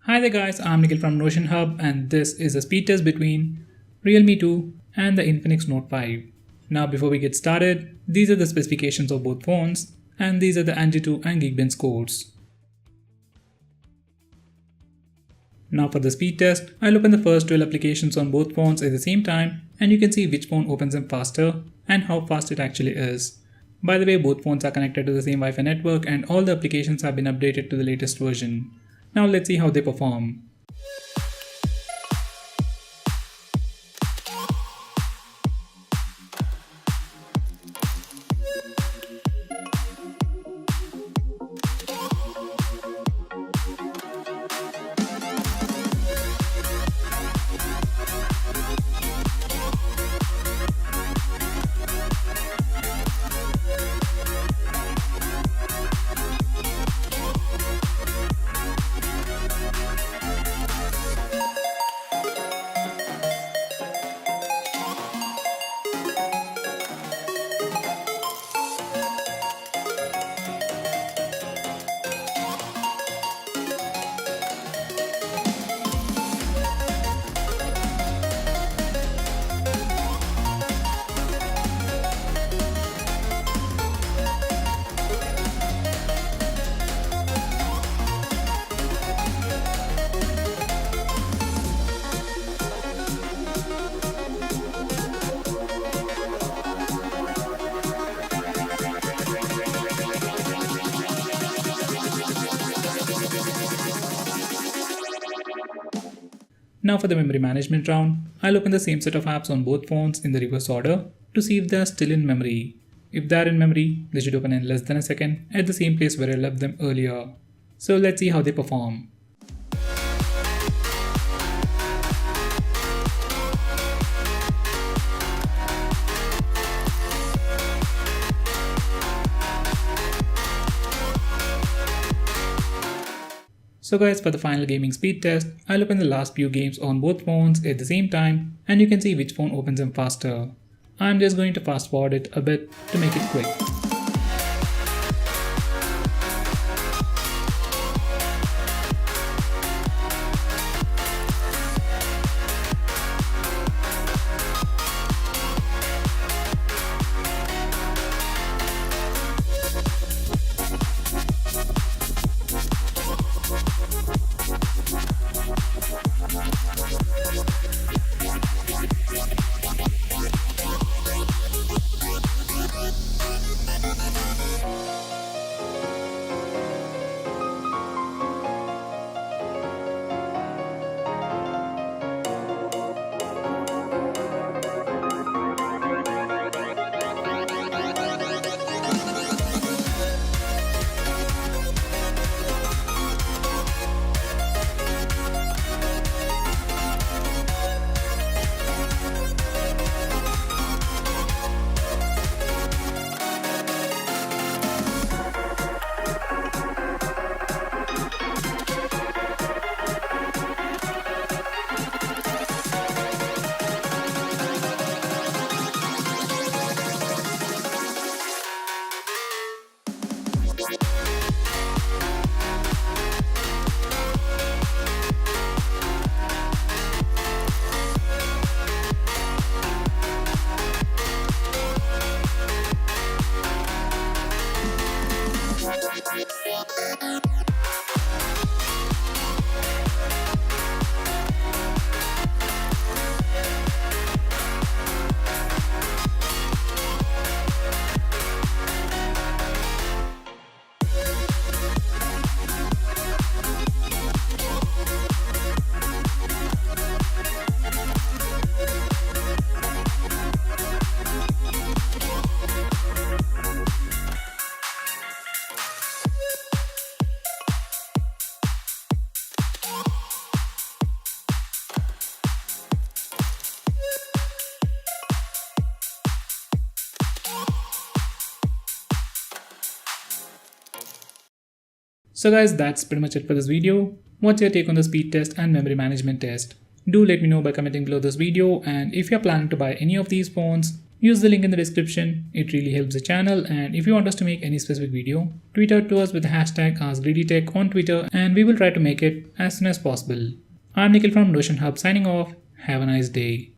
Hi there guys, I'm Nikhil from Notion Hub and this is a speed test between Realme 2 and the Infinix Note 5. Now before we get started, these are the specifications of both phones and these are the Antutu and Geekbench scores. Now for the speed test, I'll open the first 12 applications on both phones at the same time and you can see which phone opens them faster and how fast it actually is. By the way, both phones are connected to the same Wi-Fi network and all the applications have been updated to the latest version. Now let's see how they perform. Now for the memory management round, I'll open the same set of apps on both phones in the reverse order to see if they are still in memory. If they are in memory, they should open in less than a second at the same place where I left them earlier. So let's see how they perform. So guys, for the final gaming speed test, I'll open the last few games on both phones at the same time and you can see which phone opens them faster. I'm just going to fast forward it a bit to make it quick. So guys, that's pretty much it for this video. What's your take on the speed test and memory management test? Do let me know by commenting below this video, and if you're planning to buy any of these phones, use the link in the description. It really helps the channel, and if you want us to make any specific video, tweet out to us with the hashtag AskGreedyTech on Twitter and we will try to make it as soon as possible. I'm Nikhil from Notion Hub signing off. Have a nice day.